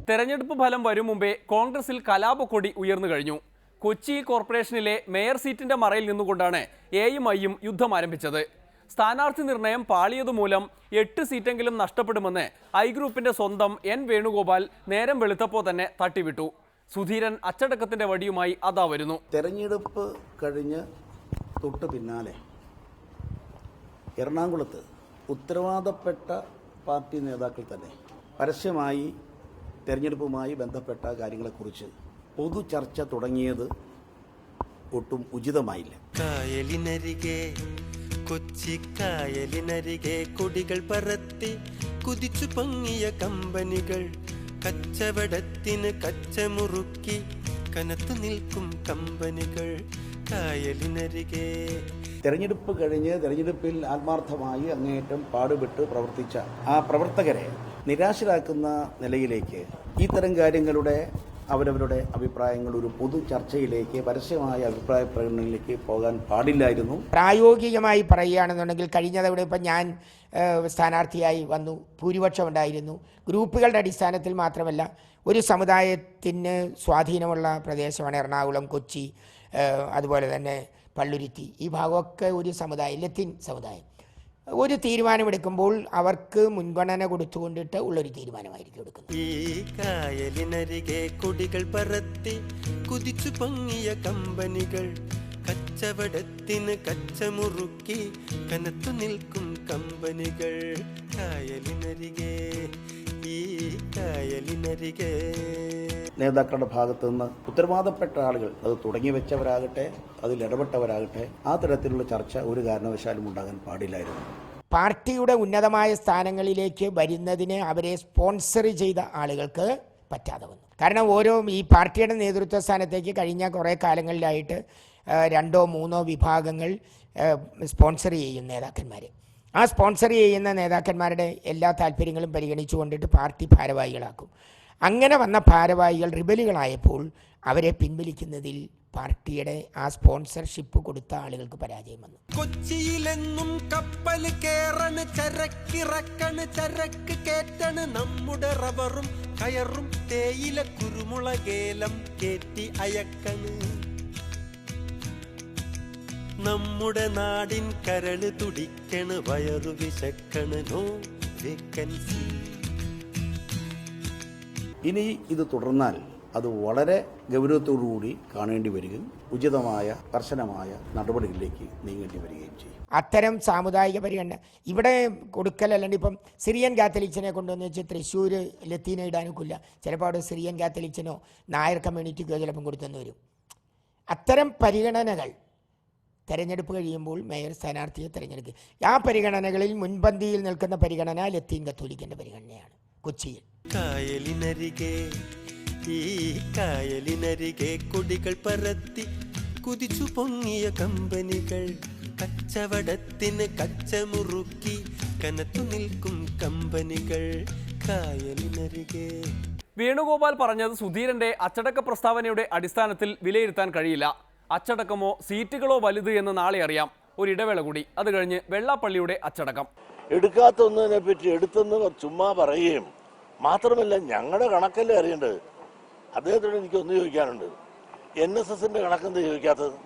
തെരഞ്ഞെടുപ്പ് ഫലം വരും മുമ്പേ കോൺഗ്രസിൽ കലാപക്കൊടി ഉയർന്നു കഴിഞ്ഞു. കൊച്ചി കോർപ്പറേഷനിലെ മേയർ സീറ്റിന്റെ മറയിൽ നിന്നുകൊണ്ടാണ് എയും ഐയും യുദ്ധം ആരംഭിച്ചത്. സ്ഥാനാർത്ഥി നിർണയം പാളിയതുമൂലം 8 സീറ്റെങ്കിലും നഷ്ടപ്പെടുമെന്ന് ഐ ഗ്രൂപ്പിന്റെ സ്വന്തം എൻ വേണുഗോപാൽ നേരം വെളുത്തപ്പോൾ തന്നെ തട്ടിവിട്ടു. സുധീരൻ അച്ചടക്കത്തിന്റെ വടിയുമായി അതാ വരുന്നു. തെരഞ്ഞെടുപ്പ് കഴിഞ്ഞ് തൊട്ട് പിന്നാലെ എറണാകുളത്ത് ഉത്തരവാദപ്പെട്ട പാർട്ടി നേതാക്കൾ തന്നെ പരസ്യമായി തെരഞ്ഞെടുപ്പുമായി ബന്ധപ്പെട്ട കാര്യങ്ങളെക്കുറിച്ച് പൊതു ചർച്ച തുടങ്ങിയത് ഒട്ടും ഉചിതമായില്ല. കായലിനരികെ കൊച്ചി കായലിനരികെ കൊടികൾ പറത്തി കുതിച്ചു പൊങ്ങിയ കമ്പനികൾ, കച്ചവടത്തിന് കച്ചമുറുക്കി കനത്തു നിൽക്കും കമ്പനികൾ കായലിനരികെ. തെരഞ്ഞെടുപ്പ് കഴിഞ്ഞ് തെരഞ്ഞെടുപ്പിൽ ആത്മാർത്ഥമായി അങ്ങേയറ്റം പാടുപെട്ട് പ്രവർത്തിച്ച ആ പ്രവർത്തകരെ നിരാശരാക്കുന്ന നിലയിലേക്ക് ഇത്തരം കാര്യങ്ങളുടെ അവരവരുടെ അഭിപ്രായങ്ങൾ ഒരു പൊതു ചർച്ചയിലേക്ക്, പരസ്യമായ അഭിപ്രായ പ്രകടനങ്ങളിലേക്ക് പോകാൻ പാടില്ലായിരുന്നു. പ്രായോഗികമായി പറയുകയാണെന്നുണ്ടെങ്കിൽ കഴിഞ്ഞ തവണ ഇപ്പം ഞാൻ സ്ഥാനാർത്ഥിയായി വന്നു, ഭൂരിപക്ഷം ഉണ്ടായിരുന്നു. ഗ്രൂപ്പുകളുടെ അടിസ്ഥാനത്തിൽ മാത്രമല്ല, ഒരു സമുദായത്തിന് സ്വാധീനമുള്ള പ്രദേശമാണ് എറണാകുളം, കൊച്ചി, അതുപോലെ തന്നെ പള്ളുരുത്തി. ഈ ഭാഗമൊക്കെ ഒരു സമുദായം, ലത്തീൻ സമുദായം. ഒരു തീരുമാനമെടുക്കുമ്പോൾ അവർക്ക് മുൻഗണന കൊടുത്തുകൊണ്ടിട്ട് ഉള്ളൊരു തീരുമാനമായിരിക്കും എടുക്കുന്നത്. ഈ കായലിനരികെ കൊടികൾ പറത്തി കുതിച്ചു പൊങ്ങിയ കമ്പനികൾ, കച്ചവടത്തിന് കച്ചമുറുക്കി കനത്തു നിൽക്കും കമ്പനികൾ കായലിനരികെ, ഈ കായലിനരികെ. നേതാക്കളുടെ ഭാഗത്തു നിന്ന് ഉത്തരവാദപ്പെട്ട ആളുകൾ, അത് തുടങ്ങി വെച്ചവരാകട്ടെ, അതിൽ ഇടപെട്ടവരാകട്ടെ, ആ തരത്തിലുള്ള ചർച്ച ഒരു കാരണവശാലും ഉണ്ടാകാൻ പാടില്ലായിരുന്നു. പാർട്ടിയുടെ ഉന്നതമായ സ്ഥാനങ്ങളിലേക്ക് വരുന്നതിന് അവരെ സ്പോൺസർ ചെയ്ത ആളുകൾക്ക് പറ്റാതെ വന്നു. കാരണം ഈ പാർട്ടിയുടെ നേതൃത്വ സ്ഥാനത്തേക്ക് കഴിഞ്ഞ കുറേ കാലങ്ങളിലായിട്ട് 2 or 3 വിഭാഗങ്ങൾ സ്പോൺസർ ചെയ്യും നേതാക്കന്മാർ. ആ സ്പോൺസർ ചെയ്യുന്ന നേതാക്കന്മാരുടെ എല്ലാ താല്പര്യങ്ങളും പരിഗണിച്ചുകൊണ്ടിട്ട് പാർട്ടി ഭാരവാഹികളാക്കും. അങ്ങനെ വന്ന ഭാരവാഹികൾ റിബലുകളായപ്പോൾ അവരെ പിൻവലിക്കുന്നതിൽ പാർട്ടിയുടെ ആ സ്പോൺസർഷിപ്പ് കൊടുത്ത ആളുകൾക്ക് പരാജയം വന്നു. കൊച്ചിയിലെന്നും കപ്പൽ കേറണ്, ചരക്കിറക്കണ്, ചരക്ക് കേറ്റണ്, നമ്മുടെ റബ്ബറും കയറും തേയില കുരുമുളകേലം കേറ്റി അയക്കണ്, നമ്മുടെ നാടിൻ കരള് തുടിക്കണ്, വയറു വിശക്കണ്, നോ വേക്കൻസി. ഇനി ഇത് തുടർന്നാൽ അത് വളരെ ഗൗരവത്തോടുകൂടി കാണേണ്ടി വരികയും ഉചിതമായ കർശനമായ നടപടികളിലേക്ക് നീങ്ങേണ്ടി വരികയും ചെയ്യും. അത്തരം സാമുദായിക പരിഗണന ഇവിടെ കൊടുക്കലല്ലാണ്ട് ഇപ്പം സിറിയൻ കാത്തലിക്സിനെ കൊണ്ടുവന്ന് വെച്ച് തൃശ്ശൂർ ലത്തീന ഇടാനൊക്കില്ല. ചിലപ്പോൾ അവിടെ സിറിയൻ കാത്തലിക്സിനോ നായർ കമ്മ്യൂണിറ്റിക്കോ ചിലപ്പം കൊടുത്തെന്ന് വരും. അത്തരം പരിഗണനകൾ തെരഞ്ഞെടുപ്പ് കഴിയുമ്പോൾ മേയർ സ്ഥാനാർത്ഥിയെ തിരഞ്ഞെടുക്കുക. ആ പരിഗണനകളിൽ മുൻപന്തിയിൽ നിൽക്കുന്ന പരിഗണന ലത്തീൻ കത്തോലിക്കൻ്റെ പരിഗണനയാണ് കൊച്ചിയിൽ. കായലിനരികെ, ഈ കായലിനരികെ കൊടികൾ പറത്തി കുതിച്ചു പൊങ്ങിയ കമ്പനികൾ, കച്ചവടത്തിന് കച്ചമുറുക്കി കനത്തു നിൽക്കും കമ്പനികൾ കായലിനരികെ. വേണുഗോപാൽ പറഞ്ഞത് സുധീരന്റെ അച്ചടക്ക പ്രസ്താവനയുടെ അടിസ്ഥാനത്തിൽ വിലയിരുത്താൻ കഴിയില്ല. അച്ചടക്കമോ സീറ്റുകളോ വലുത് എന്ന് നാളെ അറിയാം. ഒരിടവേള കൂടി, അത് കഴിഞ്ഞ് വെള്ളാപ്പള്ളിയുടെ അച്ചടക്കം. എടുക്കാത്ത ഒന്നിനെ പറ്റി എടുത്തെന്ന് ചുമ്മാ പറയുകയും മാത്രമല്ല, ഞങ്ങളുടെ കണക്കല്ലേ അറിയേണ്ടത്. അദ്ദേഹത്തോട് എനിക്ക് ഒന്ന് ചോദിക്കാനുണ്ട്, NSSന്റെ കണക്കെന്താ ചോദിക്കാത്തത്?